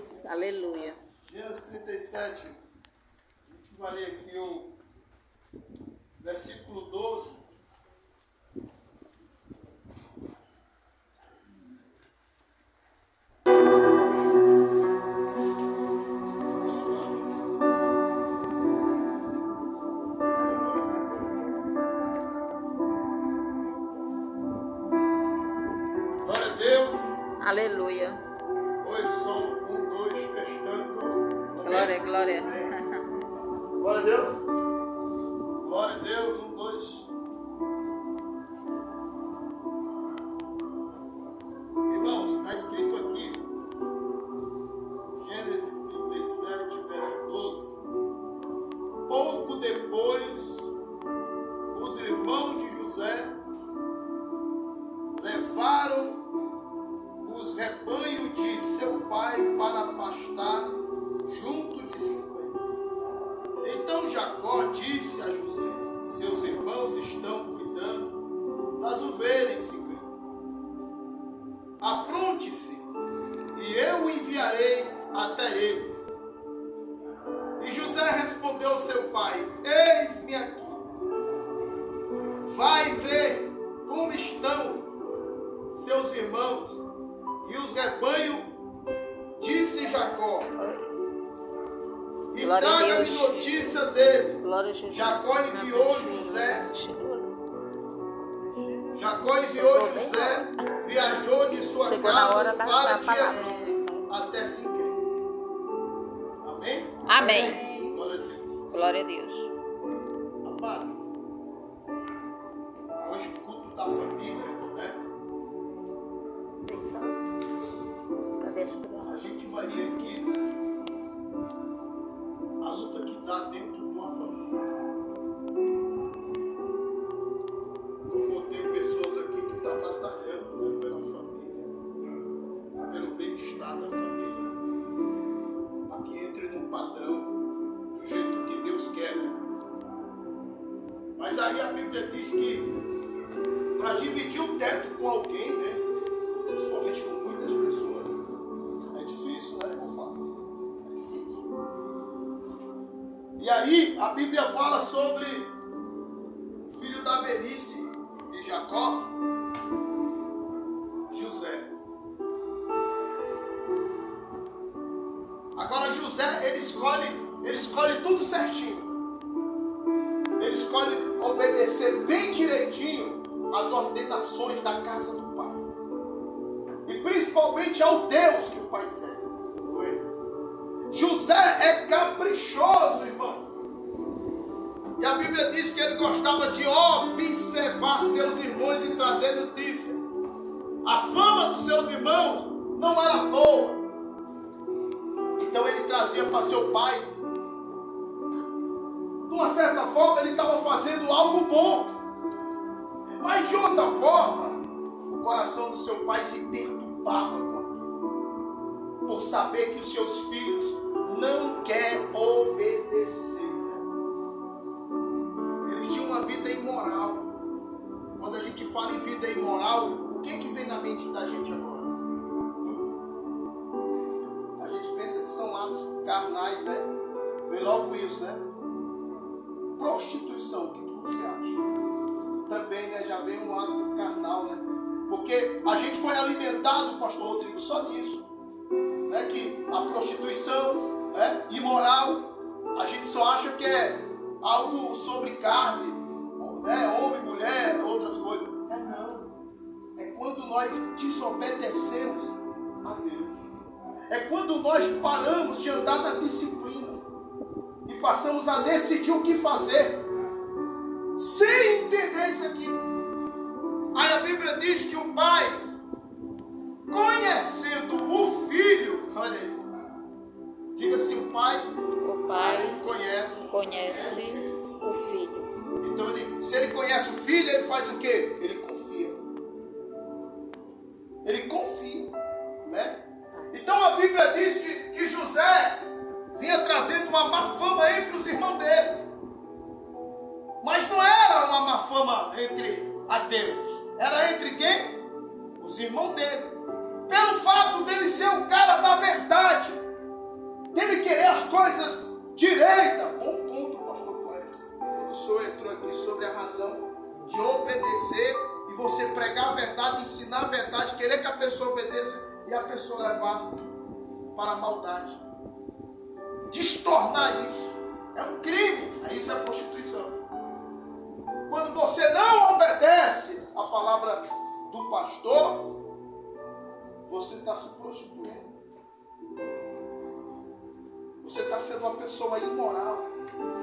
Deus. Aleluia. Gênesis 37. A gente vai ler aqui o versículo 12. Glória a Deus. Aleluia. Oi, som 1, 2, testando. Glória, glória. Glória a Deus. Glória a Deus, 1, 2. Irmãos, está escrito aqui, Gênesis 37, verso 12. Pouco depois, os irmãos de José levaram os rebanhos de seu pai para pastar junto de Siquém. Então Jacó disse a José: seus irmãos estão cuidando das ovelhas em Siquém. Apronte-se, e eu o enviarei até ele. E José respondeu ao seu pai: eis-me aqui. Vai ver como estão seus irmãos e os rebanhos, disse Jacó, e traga-me notícia dele. Jacó enviou José. Viajou de sua casa para de Hebrom até Siquém. Amém? Amém. Glória a Deus. Glória a Deus. Amados, hoje culto da família, né? Cadê as A crianças? gente vai ver aqui a luta que dá dentro de uma família. Como tem pessoas aqui que estão batalhando, né, pela família, pelo bem-estar da família, para que entre num padrão do jeito que Deus quer, né? Mas aí a Bíblia diz que para dividir o teto com alguém, né, principalmente com muitas pessoas, é difícil, né, irmão Fábio? É difícil. E aí a Bíblia fala sobre o filho da velhice de Jacó, José. Agora José, ele escolhe tudo certinho. Ele escolhe obedecer bem direitinho as ordenações da casa do pai. E principalmente ao Deus que o pai serve. José é caprichoso, irmão. E a Bíblia diz que ele gostava de observar seus irmãos e trazer notícia. A fama dos seus irmãos não era boa. Então ele trazia para seu pai. De uma certa forma ele estava fazendo algo bom. Mas de outra forma, o coração do seu pai se perturbava por saber que os seus filhos não querem obedecer. Eles tinham uma vida imoral. Quando a gente fala em vida imoral, o que vem na mente da gente agora? A gente pensa que são atos carnais, né? Vem logo isso, né? Prostituição, o que você acha? Também, né? Já vem um ato carnal, né? Porque a gente foi alimentado, pastor Rodrigo, só nisso. Né? Que a prostituição, né? Imoral, a gente só acha que é algo sobre carne, né? Homem, mulher, outras coisas. Não. É quando nós desobedecemos a Deus. É quando nós paramos de andar na disciplina e passamos a decidir o que fazer, sem entender isso aqui. Aí a Bíblia diz que o pai, conhecendo o filho, olha aí, diga assim, o pai conhece o filho. Então se ele conhece o filho, ele faz o quê? Ele confia, né? Então a Bíblia diz que José vinha trazendo uma má fama entre os irmãos dele. Mas não era uma má fama entre a Deus. Era entre quem? Os irmãos dele. Pelo fato dele ser o cara da verdade. coisas direitas. Bom ponto, pastor Coelho. Quando o senhor entrou aqui sobre a razão de obedecer e você pregar a verdade, ensinar a verdade, querer que a pessoa obedeça e a pessoa levar para a maldade. Destornar isso é um crime. Isso é prostituição. Quando você não obedece a palavra do pastor, você está se prostituindo. Você está sendo uma pessoa imoral.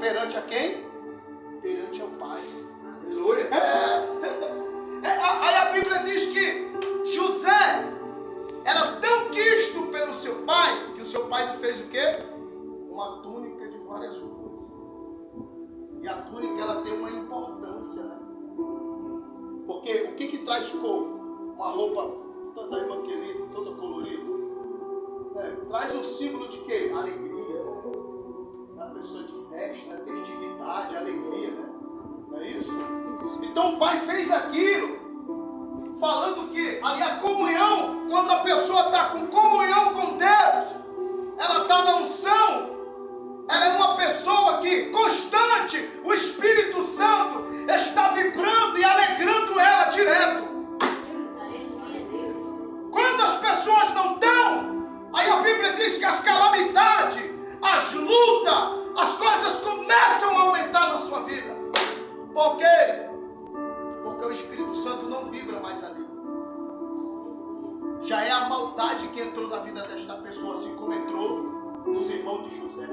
Perante a quem? Perante ao Pai. Aleluia. Aí a Bíblia diz que José era tão quisto pelo seu pai, que o seu pai lhe fez o quê? Uma túnica de várias cores. E a túnica, ela tem uma importância, né? Porque o que traz cor? Uma roupa toda irmã querida, toda colorida. Traz o símbolo de quê? Alegria. Uma pessoa de festa, festividade, alegria, né? Não é isso? Então o pai fez aquilo, falando que ali a comunhão, quando a pessoa está com comunhão com Deus, ela está na unção, ela é uma pessoa que constante, o Espírito Santo está vibrando e alegrando ela direto. Quando as pessoas não estão, aí a Bíblia diz que as calamidades, as lutas, as coisas começam a aumentar na sua vida. Por quê? Porque o Espírito Santo não vibra mais ali. Já é a maldade que entrou na vida desta pessoa, assim como entrou nos irmãos de José.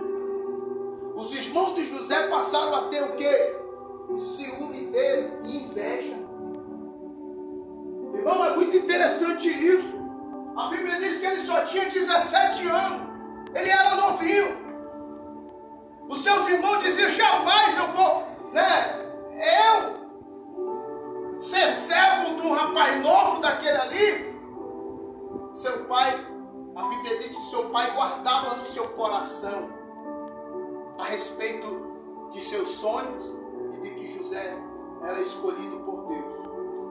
Os irmãos de José passaram a ter o quê? Ciúme dele e inveja. Irmão, é muito interessante isso. A Bíblia diz que ele só tinha 17 anos. Ele era novinho. Os seus irmãos diziam, jamais eu vou, eu ser servo de um rapaz novo daquele ali. Seu pai, a Bíblia diz que seu pai guardava no seu coração a respeito de seus sonhos e de que José era escolhido por Deus.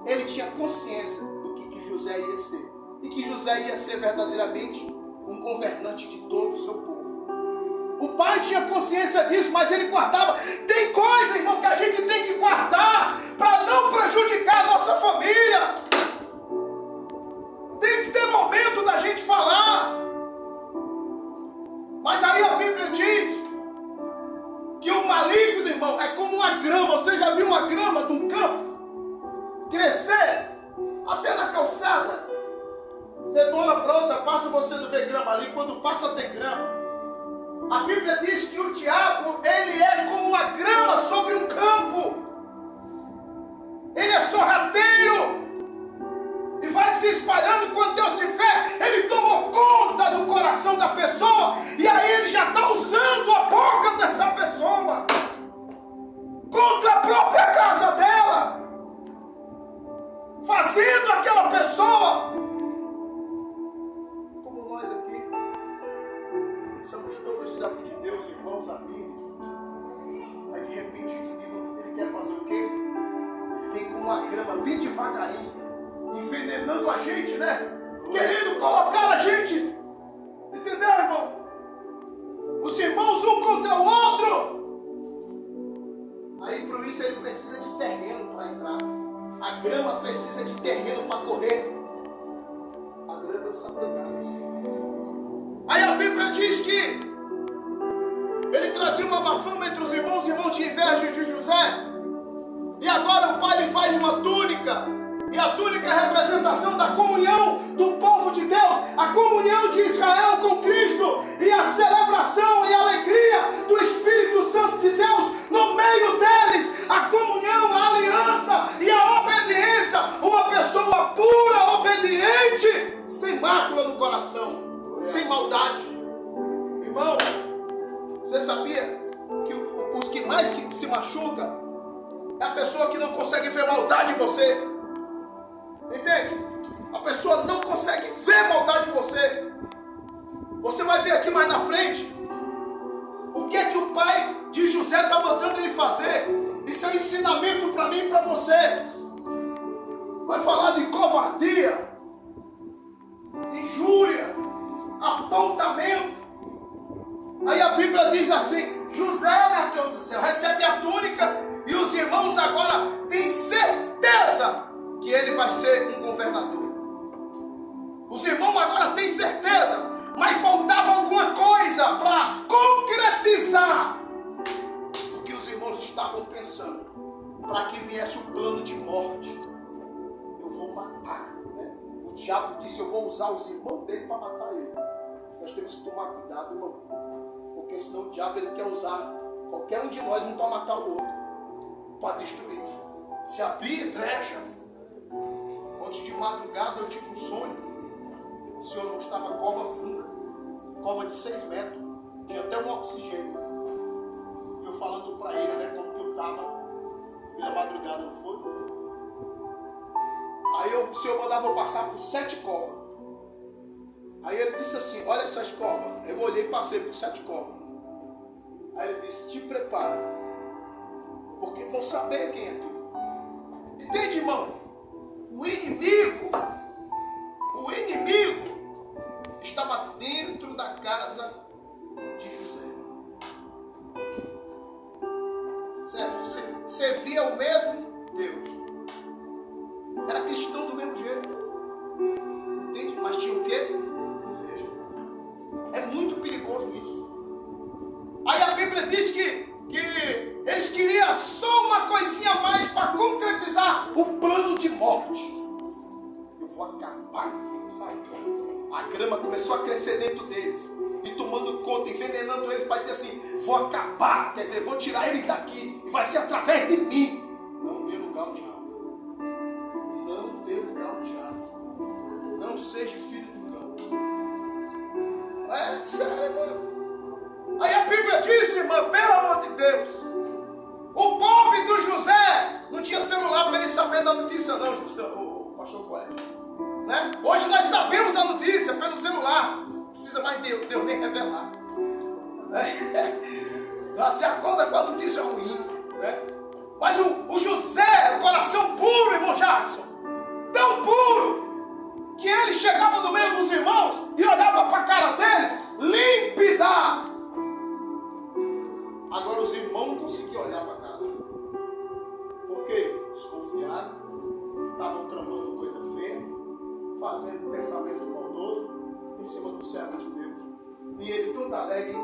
Ele tinha consciência do que José ia ser. E que José ia ser verdadeiramente um governante de todo o seu povo. O pai tinha consciência disso, mas ele guardava. Tem coisa, irmão, que a gente tem que guardar para não prejudicar a nossa família. Tem que ter momento da gente falar. Mas aí a Bíblia diz que o maligno, irmão, é como uma grama. Você já viu uma grama de um campo crescer até na calçada? Você de uma hora para outra passa, você não vê grama ali. Quando passa tem grama. A Bíblia diz que o diabo, ele é como uma grama sobre um campo. Ele é sorrateiro. E vai se espalhando. Quando Deus se vê, ele tomou conta do coração da pessoa. E aí ele já está usando a boca dessa pessoa contra a própria casa dela. Fazendo aquela pessoa, como nós aqui, somos todos servos de Deus, irmãos, amigos. Aí de repente o inimigo, ele quer fazer o quê? Ele vem com uma grama bem devagarinho, envenenando a gente, né? Querendo colocar a gente, entendeu, irmão? Os irmãos um contra o outro. Aí por isso ele precisa de terreno para entrar. A grama precisa de terreno para correr. A grama de Satanás. Aí a Bíblia diz que ele trazia uma má fama entre os irmãos tinham inveja de José. E agora o pai lhe faz uma túnica. E a túnica é a representação da comunhão do povo de Deus. A comunhão de Israel com Cristo. E a celebração e a alegria do Espírito Santo de Deus no meio deles. A comunhão, a aliança e a obediência. Uma pessoa pura, obediente, sem mácula no coração, sem maldade. Irmãos, você sabia que os que mais se machucam é a pessoa que não consegue ver maldade em você? Entende? A pessoa não consegue ver maldade em você. Você vai ver aqui mais na frente o que é que o pai de José está mandando ele fazer. Isso é um ensinamento para mim e para você. Vai falar de covardia, injúria, apontamento. Aí a Bíblia diz assim: José, meu Deus do céu, recebe a túnica e os irmãos agora têm certeza que ele vai ser um governador. Os irmãos agora têm certeza, mas faltava alguma coisa para concretizar o que os irmãos estavam pensando. Para que viesse o plano de morte. Eu vou matar, né? O diabo disse: eu vou usar os irmãos dele para matar ele. Nós temos que tomar cuidado, irmão, porque senão o diabo ele quer usar qualquer um de nós, um para matar o outro, para destruir. Se abrir brecha. Ontem de madrugada eu tive um sonho. O Senhor mostrava a cova funda, cova de 6 metros, tinha até um oxigênio. Eu falando para ele, né, como que eu estava pela madrugada, não foi? Aí o Senhor mandava eu passar por 7 covas. Aí ele disse assim: olha essas covas. Eu olhei e passei por 7 covas. Aí ele disse: te prepara, porque vão saber quem é tu. Entende, irmão? O inimigo estava dentro da casa de José. Certo? Você via o mesmo Deus. Era cristão do mesmo jeito. Entende? Mas tinha o quê? Inveja. É muito perigoso isso. Aí a Bíblia diz que eles queriam só uma coisinha a mais para concretizar o plano de morte. Eu vou acabar com eles, sabe? A grama começou a crescer dentro deles e tomando conta, envenenando eles para dizer assim: vou acabar, quer dizer, vou tirar eles daqui e vai ser através de mim. Não dê lugar ao diabo. Não dê lugar ao diabo. Não seja filho do cão. É sério, irmão. Aí a Bíblia disse, irmão, pelo amor de Deus, o pobre do José não tinha celular para ele saber da notícia, não, o pastor Coelho. Né? Hoje nós sabemos da notícia pelo celular. Não precisa mais Deus nem revelar. Você acorda com a notícia ruim. Né? Mas o José, o coração puro, irmão Jackson, tão puro, que ele chegava no meio dos irmãos e olhava para a cara deles, límpida. Agora os irmãos não conseguiam olhar para a cara dele. Por quê? Desconfiaram, estavam tramando coisa feia, fazendo pensamento maldoso em cima do servo de Deus. E ele todo alegre: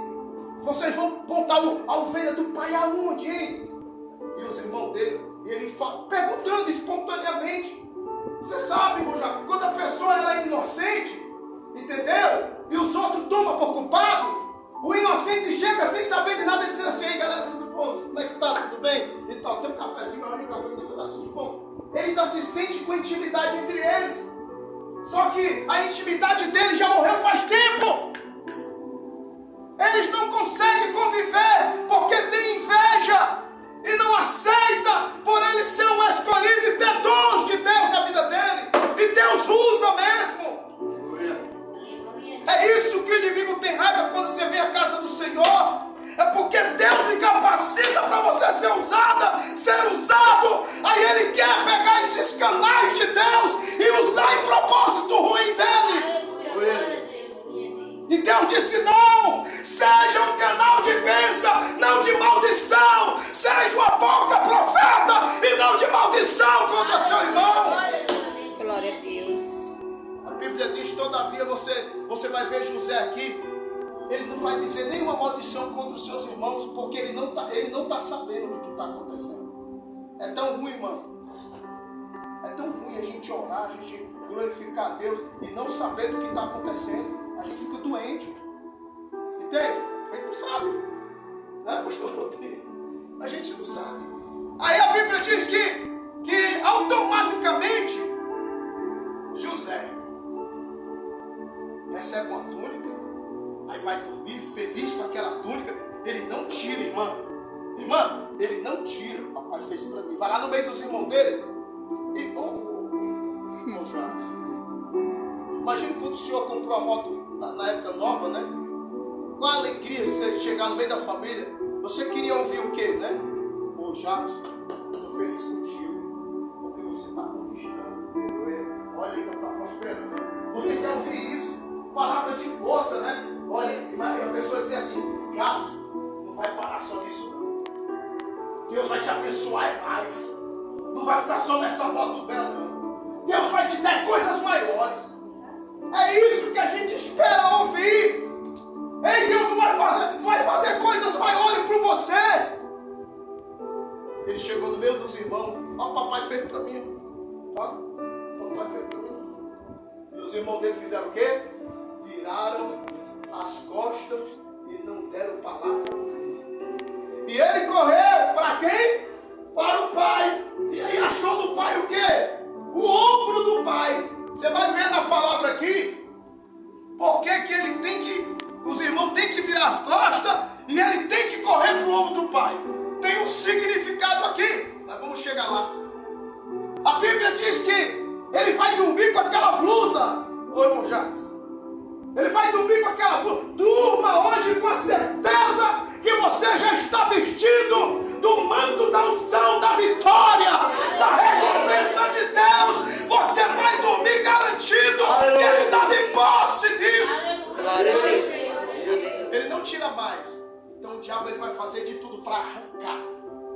vocês vão montar a ovelha do pai aonde, hein? E os irmãos dele, ele fala, perguntando espontaneamente. Você sabe, irmão Jacob, quando a pessoa ela é inocente, entendeu? E os outros tomam por culpado, o inocente chega sem saber de nada e diz assim: ei galera, tudo bom? Como é que tá? Tudo bem? E tal, tem um cafezinho, mas um café tem um pedacinho de bom. Ele ainda se sente com intimidade entre eles. Só que a intimidade dele já morreu faz tempo. Eles não conseguem conviver porque tem inveja e não aceita por ele ser um escolhido e ter dons de Deus na vida dele. E Deus usa mesmo. É isso que o inimigo tem raiva quando você vem à casa do Senhor. É porque Deus lhe capacita para você ser usada, ser usado. Aí ele quer pegar esses canais de Deus e usar em propósito ruim dele. E Deus disse: não, seja um canal de bênção, não de maldição. Seja uma boca profeta e não de maldição contra seu irmão. Glória a Deus. A Bíblia diz: todavia você vai ver José aqui. Ele não vai dizer nenhuma maldição contra os seus irmãos, porque ele não tá sabendo do que está acontecendo. É tão ruim, irmão. É tão ruim a gente orar, a gente glorificar a Deus e não saber do que está acontecendo. A gente fica doente. Entende? A gente não sabe. Né, pastor? A gente não sabe. Aí a Bíblia diz que automaticamente José recebe uma túnica. Aí vai dormir feliz com aquela túnica. Ele não tira, irmã. Irmã, ele não tira. O papai fez para mim. Vai lá no meio dos irmãos dele. E imagina quando o senhor comprou a moto na época nova, né? Qual a alegria de você chegar no meio da família. Você queria ouvir o quê, né? Ô Jacques, estou feliz contigo, porque você está conquistando. Olha, ainda está prosperando. Você quer ouvir isso? Palavra de força, né? Olha, a pessoa diz assim: Jacques, não vai parar só nisso não. Deus vai te abençoar mais. Não vai ficar só nessa moto velha não. Deus vai te dar coisas maiores. É isso que a gente espera ouvir. Ei, Deus não vai fazer coisas maiores por você. Ele chegou no meio dos irmãos. Ó, o papai fez para mim. Ó, o papai fez para mim. E os irmãos dele fizeram o quê? Viraram as costas e não deram palavra. E ele correu para quem? Para o pai. E aí achou no pai o quê? O ombro do pai. Você vai ver na palavra aqui. Por que ele tem que... Os irmãos têm que virar as costas e ele tem que correr para o ombro do pai. Tem um significado aqui. Nós vamos chegar lá. A Bíblia diz que ele vai dormir com aquela blusa. Ô, irmão Jacques. Ele vai dormir com aquela blusa. Durma hoje com a certeza que você já está vestido do manto da unção, da vitória, da recompensa de Deus. Você vai dormir garantido que está de posse disso. Glória a Deus. Ele não tira mais. Então o diabo ele vai fazer de tudo para arrancar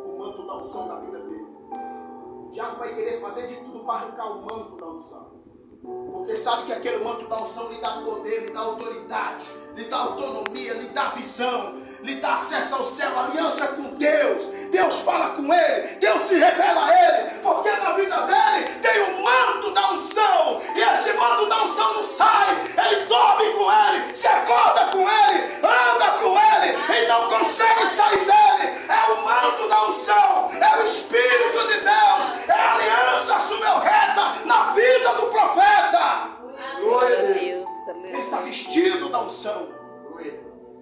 o manto da unção da vida dele. O diabo vai querer fazer de tudo para arrancar o manto da unção. Porque sabe que aquele manto da unção lhe dá poder, lhe dá autoridade, lhe dá autonomia, lhe dá visão, lhe dá acesso ao céu, aliança com Deus. Deus fala com ele, Deus se revela a ele, porque na vida dele tem o manto da unção. E esse manto da unção não sai, ele dorme com ele, se acorda com ele, anda com ele, e não consegue sair dele. É o manto da unção, é o Espírito de Deus, é a aliança sublorreta na vida do profeta. Glória a Deus. Ele está vestido da unção.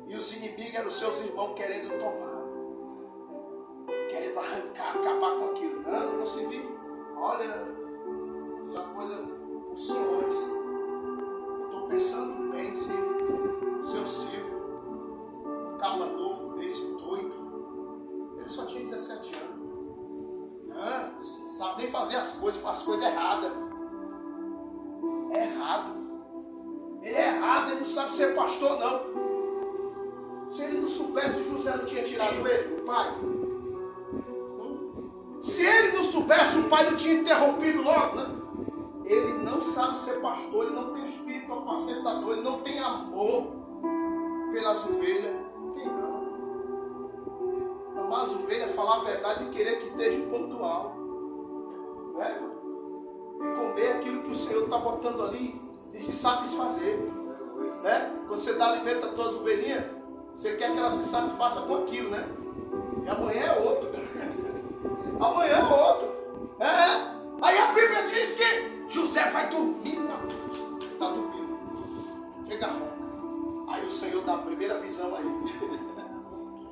E os inimigos eram os seus irmãos querendo tomar, querendo arrancar, acabar com aquilo. Não vou servir. Olha, essa coisa, os senhores. Eu estou pensando bem, se eu sirvo um caba novo desse doido. Ele só tinha 17 anos. Não sabe nem fazer as coisas, faz as coisas erradas. É errado. Ele é errado, ele não sabe ser pastor, não. Se ele não soubesse, José não tinha tirado ele, o pai. Se ele não soubesse, o pai não tinha interrompido logo, né? Ele não sabe ser pastor, ele não tem espírito apacentador, ele não tem amor pelas ovelhas. Tem não. Amar as ovelhas, falar a verdade e querer que esteja pontual. Né? E comer aquilo que o Senhor está botando ali e se satisfazer. Né? Quando você dá alimento às tuas ovelhinhas, você quer que ela se satisfaça com aquilo, né? E amanhã é outro. Amanhã é outro. É. Aí a Bíblia diz que José vai dormir com a blusa. Está dormindo. Chega ronca. Aí o Senhor dá a primeira visão a ele.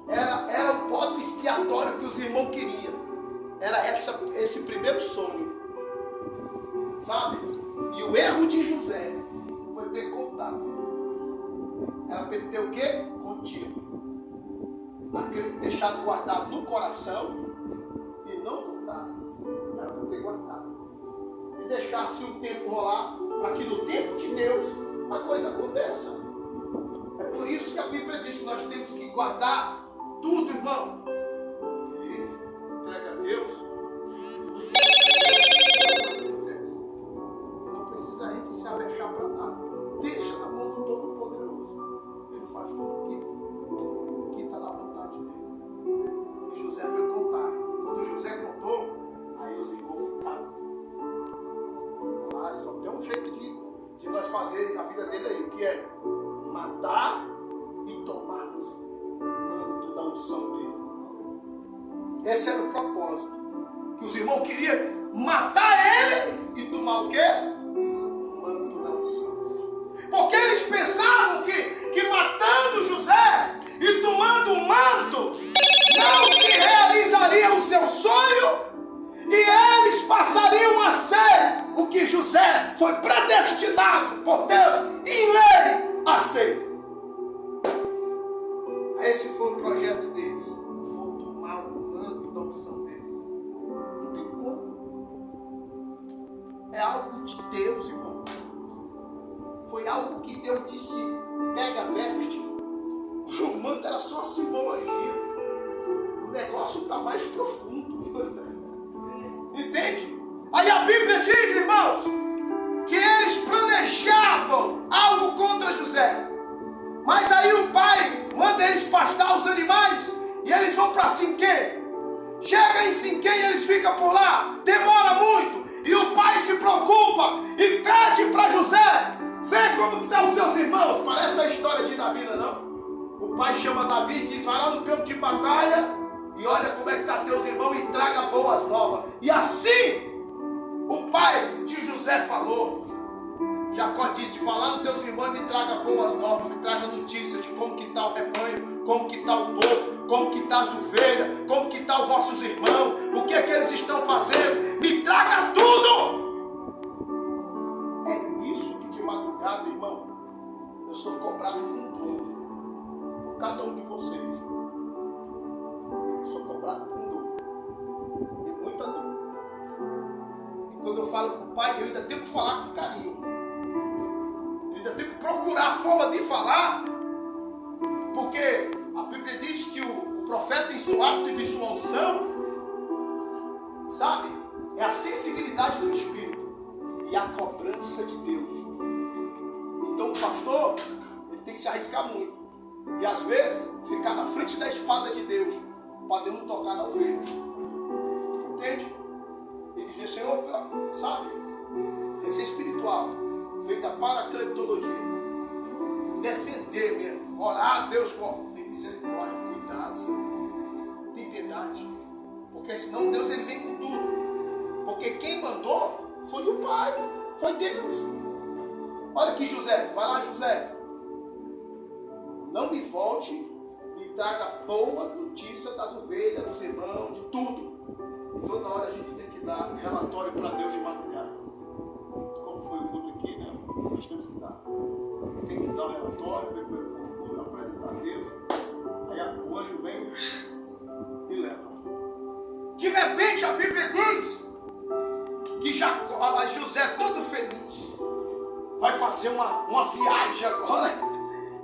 Era o bote expiatório que os irmãos queriam. Era esse primeiro sonho. Sabe? E o erro de José foi ter contado. Era para ele ter o quê? Contido. Deixado guardado no coração e não contado. Era para ter guardado. E deixasse o tempo rolar para que no tempo de Deus a coisa aconteça. É por isso que a Bíblia diz que nós temos que guardar tudo, irmão. E entrega a Deus. Não precisa a gente se abexar para nada. Deixa na mão do Todo-Poderoso. Ele faz tudo o que está na vontade dele. E José foi contar. Quando José contou, aí os irmãos ficaram. Ah, só tem um jeito de nós fazer na vida dele aí, que é matar e tomarmos o manto da unção dele. Esse era o propósito. Que os irmãos queriam matar ele e tomar o quê? O manto da unção. Porque eles pensavam que matando José e tomando o manto, não se realizaria o seu sonho e eles passariam a ser o que José foi predestinado por Deus em lei a ser. Esse foi o projeto deles. Vou tomar o manto da unção dele. Não tem como. É algo de Deus, irmão. Foi algo que Deus disse: pega, veste. O manto era só simbologia. O negócio está mais profundo. Entende? Aí a Bíblia diz, irmãos, que eles planejavam algo contra José. Mas aí o pai manda eles pastar os animais e eles vão para Siquém. Chega em Siquém e eles ficam por lá. Demora muito. E o pai se preocupa e pede para José: vê como estão os seus irmãos. Parece a história de Davi, não? O pai chama Davi e diz: vai lá no campo de batalha e olha como é que estão teus irmãos e traga boas novas. E assim o pai de José falou. Jacó disse: vai lá nos teus irmãos e me traga boas novas, me traga notícias de como que está o rebanho, como que está o povo, como que está as ovelhas, como que estão os vossos irmãos, o que é que eles estão fazendo, me traga tudo. É nisso que de madrugada, irmão, eu sou cobrado com dor, por cada um de vocês. Eu sou cobrado com dor, e muita dor. E quando eu falo com o pai, eu ainda tenho que falar com carinho. Ainda tenho que procurar a forma de falar, porque a Bíblia diz que o profeta, em seu hábito e de sua unção, sabe, é a sensibilidade do Espírito e a cobrança de Deus. Então o pastor, ele tem que se arriscar muito, e às vezes ficar na frente da espada de Deus para Deus não tocar na ovelha. Entende? E dizer: Senhor, sabe, esse espiritual vem da paracletologia. Defender mesmo. Orar a Deus com misericórdia, cuidado, Senhor. Tem piedade. Porque senão Deus ele vem com tudo. Porque quem mandou foi o Pai. Foi Deus. Olha aqui, José. Vai lá, José. Não me volte e traga boa notícia das ovelhas, dos irmãos, de tudo. Toda hora a gente tem que dar relatório para Deus de madrugada. Como foi o culto aqui, né? Nós temos que dar. Tem que dar o relatório, ver como foi o culto, apresentar a Deus. Aí o anjo vem e leva. De repente a Bíblia diz que José, todo feliz, vai fazer uma viagem agora.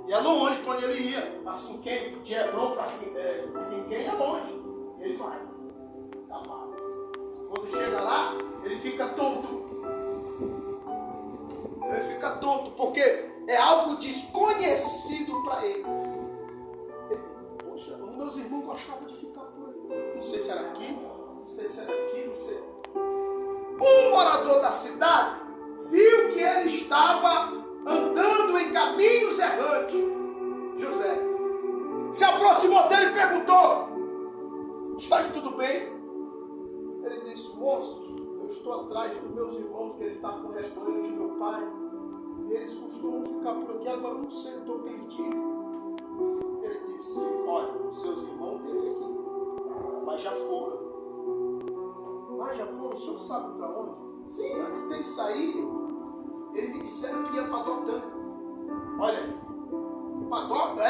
E é longe para onde ele ia. Para Siquém, de Hebron para Siquém é longe. Ele vai. Cavalo. Quando chega lá, ele fica tonto. Ele fica tonto, porque é algo desconhecido para ele. Poxa, os meus irmãos gostavam de ficar por aí. Não sei se era aqui, não sei se era aqui, não sei. Um morador da cidade viu que ele estava andando em caminhos errantes. José se aproximou dele e perguntou: está tudo bem? Ele disse: moço, eu estou atrás dos meus irmãos, que ele está com o rebanho de meu pai. E eles costumam ficar por aqui, agora não sei, eu estou perdido. Ele disse: olha, os seus irmãos dele aqui, mas já foram. Mas já foram, o senhor sabe para onde? Sim, antes deles saírem, eles me disseram que ia para Dotã. Olha aí, para Dotã?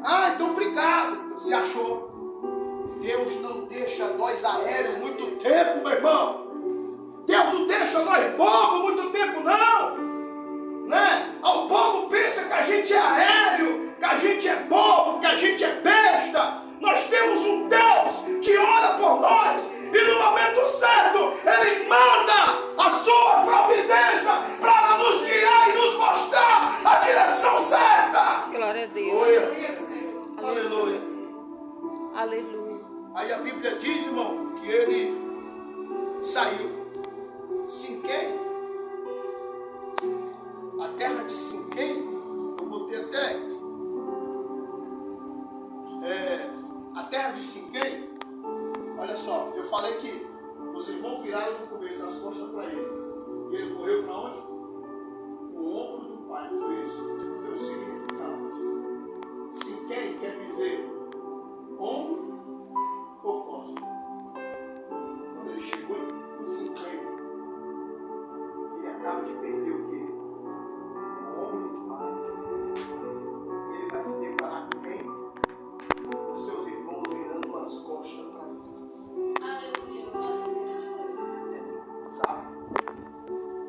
Ah, então obrigado, se achou. Deus não deixa nós aéreos muito tempo, meu irmão. Deus não deixa nós bobo muito tempo, não. Né? O povo pensa que a gente é aéreo, que a gente é bobo, que a gente é besta. Nós temos um Deus que ora por nós e no momento certo Ele manda a sua providência para nos guiar e nos mostrar a direção certa. Glória a Deus. Aleluia. Aleluia. Aí a Bíblia diz, irmão, que ele saiu. Siquém, a terra de Siquém, eu botei até a terra de Siquém. Olha só, eu falei que os irmãos viraram no começo as costas para ele. E ele correu para onde? O ombro do pai. Foi isso. Deu significado. Siquém quer dizer ombro ou costa. Quando ele chegou em Siquém, ele acaba de perder o quê? O ombro do pai. E ele vai se deparar com quem? Os seus irmãos virando as costas para ele. Sabe?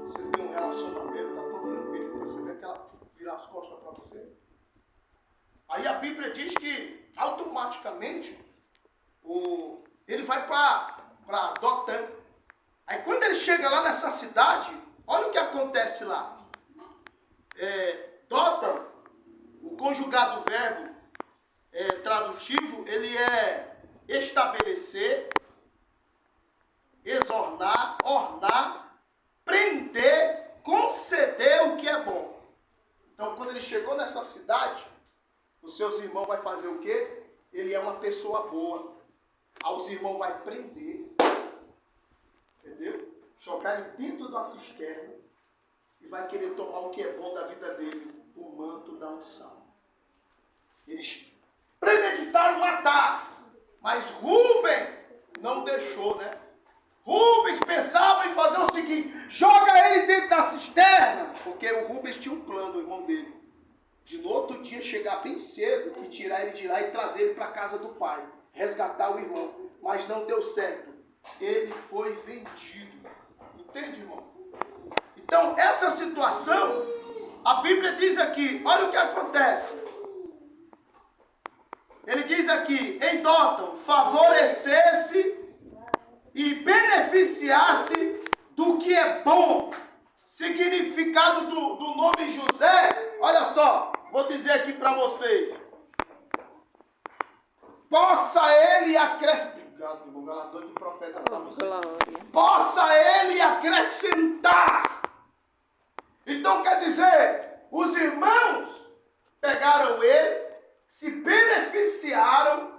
Você tem um relacionamento, está tão tranquilo, você vê que ela virar as costas para você. Aí a Bíblia diz que automaticamente ele vai para Dotã. Aí quando ele chega lá nessa cidade, olha o que acontece lá. Dotã, o conjugado verbo tradutivo, ele é estabelecer, exornar, ornar, prender, conceder o que é bom. Então, quando ele chegou nessa cidade, os seus irmãos vai fazer o quê? Ele é uma pessoa boa. Aí os irmãos vai prender, entendeu? Jogar ele dentro da cisterna e vai querer tomar o que é bom da vida dele, o manto da unção. Eles premeditaram matar, mas Rubem não deixou, né? Rubens pensava em fazer o seguinte: joga ele dentro da cisterna, porque o Rubens tinha um plano, o irmão dele, de no outro dia chegar bem cedo e tirar ele de lá e trazer ele para a casa do pai, resgatar o irmão. Mas não deu certo, ele foi vendido. Entende, irmão? Então, essa situação, a Bíblia diz aqui, olha o que acontece. Ele diz aqui, em Dotã, favorecesse e beneficiasse do que é bom. Significado do nome José, olha só, vou dizer aqui para vocês. Possa ele acrescentar. Obrigado, de profeta para vocês. Possa ele acrescentar. Então quer dizer, os irmãos pegaram ele, se beneficiaram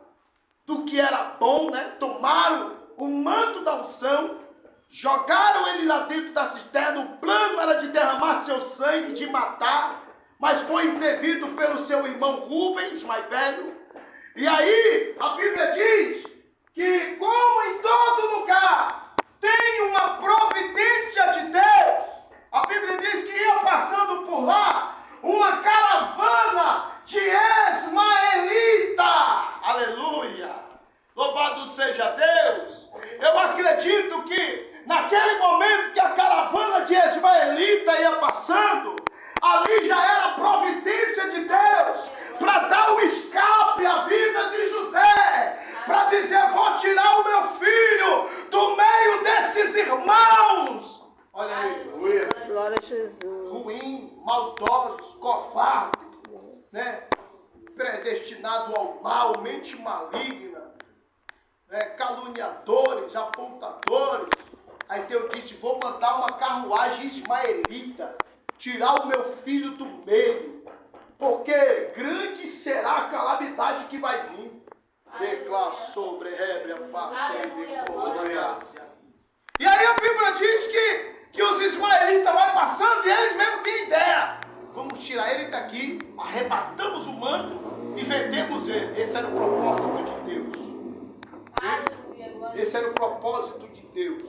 do que era bom, né? Tomaram o manto da unção, jogaram ele lá dentro da cisterna. O plano era de derramar seu sangue, de matar, mas foi intervido pelo seu irmão Rubens, mais velho. E aí a Bíblia diz que, como em todo lugar tem uma providência de Deus, a Bíblia diz que ia passando por lá uma caravana de ismaelita. Aleluia! Louvado seja Deus! Eu acredito que naquele momento que a caravana de ismaelita ia passando, ali já era providência de Deus para dar o escape à vida de José, para dizer: vou tirar o meu filho do meio desses irmãos. Olha aí, glória a Jesus. Ruim, maldosos, covardes, né? Predestinado ao mal, mente maligna, né? Caluniadores, apontadores. Aí Deus disse: vou mandar uma carruagem ismaelita, tirar o meu filho do meio, porque grande será a calamidade que vai vir. Declara sobre Hebra, e aí a Bíblia diz que os ismaelitas vão passando e eles mesmo têm ideia. Vamos tirar ele daqui, arrebatamos o manto e vendemos ele. Esse era o propósito de Deus. Esse era o propósito de Deus.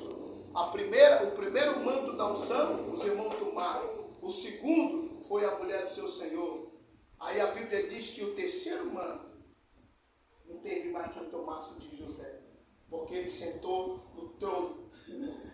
O primeiro manto da unção, os irmãos tomaram. O segundo foi a mulher do seu Senhor. Aí a Bíblia diz que o terceiro manto não teve mais quem tomasse de José, porque ele sentou no trono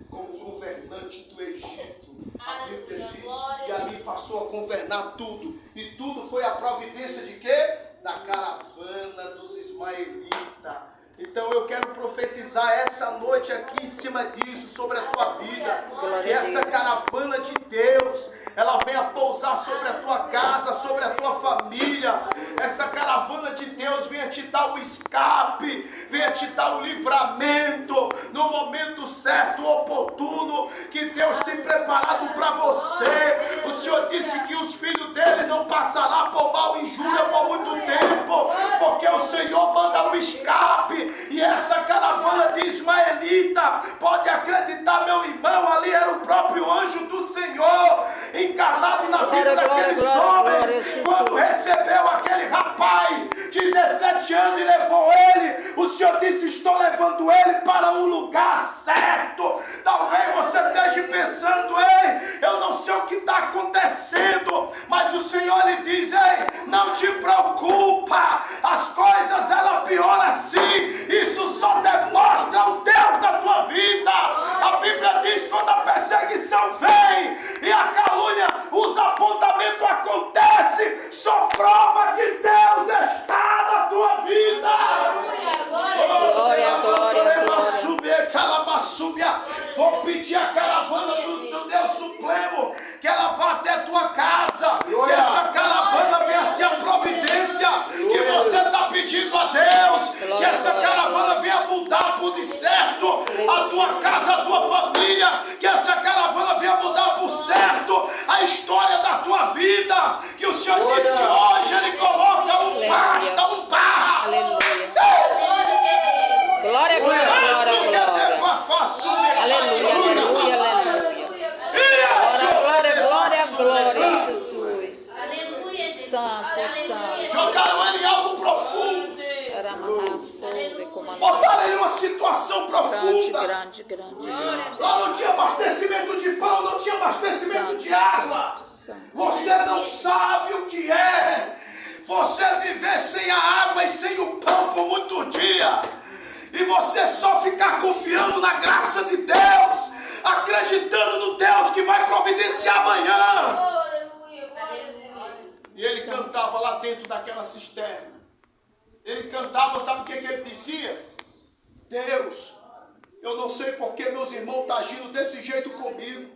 como governante do Egito. A Bíblia diz, e ali passou a governar tudo. E tudo foi a providência de quê? Da caravana dos ismaelitas. Então eu quero profetizar essa noite aqui em cima disso, sobre a tua vida. Que essa caravana de Deus, ela venha pousar sobre a tua casa, sobre a tua família. Essa caravana de Deus venha te dar o escape, venha te dar o livramento no momento certo, oportuno, que Deus tem preparado para você. O Senhor disse que os filhos dele não passarão por mal e injúria por muito tempo, porque o Senhor manda um escape. E essa caravana de ismaelita, pode acreditar, meu irmão, ali era o próprio anjo do Senhor encarnado na vida daqueles homens. Quando recebeu aquele rapaz, 17 anos, e levou ele, o Senhor disse: estou levando ele para um lugar certo. Talvez você esteja pensando: ei, eu não sei o que está acontecendo, mas o Senhor lhe diz: ei, não te preocupa, as coisas ela pioram assim. Isso só demonstra o Deus da tua vida. A Bíblia diz que quando a perseguição vem e a calúnia, os apontamentos acontecem, só prova que Deus está na tua vida. vida. Glória, glória, glória. Vou pedir a caravana do Deus Supremo que ela vá até a tua casa. Que essa caravana venha ser a providência que você está pedindo a Deus. Que essa caravana venha mudar por de certo a tua casa, a tua família. Que essa caravana venha mudar por certo a história da tua vida. Que o Senhor disse hoje, Ele coloca um basta, um barra. Aleluia. Glória, glória, glória, glória. Aleluia, aleluia, aleluia. Glória, glória, glória, Jesus. Santo, santo. Jogaram ele em algo profundo. Botaram ele em uma situação profunda. Grande, grande, grande. Lá não tinha abastecimento de pão, não tinha abastecimento de água. Você não sabe o que é você viver sem a água e sem o pão por muito dia. E você só ficar confiando na graça de Deus, acreditando no Deus que vai providenciar amanhã. E ele cantava lá dentro daquela cisterna. Ele cantava, sabe o que ele dizia? Deus, eu não sei porque meus irmãos estão agindo desse jeito comigo.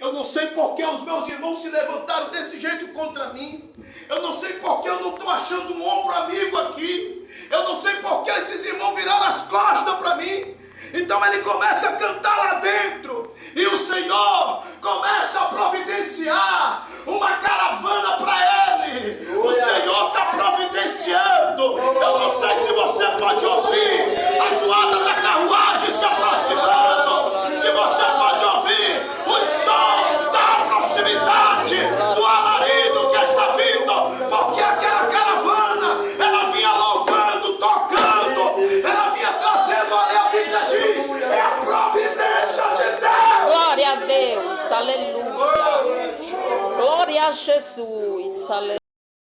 Eu não sei porque os meus irmãos se levantaram desse jeito contra mim. Eu não sei porque eu não estou achando um ombro amigo aqui. Eu não sei porque esses irmãos viraram as costas para mim. Então ele começa a cantar lá dentro. E o Senhor começa a providenciar uma caravana para ele. O Senhor está providenciando. Eu não sei se você pode ouvir a zoada da carruagem se aproximando. Se você pode ouvir o som da proximidade do alarido que está vindo. Porque aquela caravana, ela vinha louvando, tocando. Ela vinha trazendo ali, a Bíblia diz, é a providência de Deus. Glória a Deus, aleluia. Glória a Jesus, aleluia.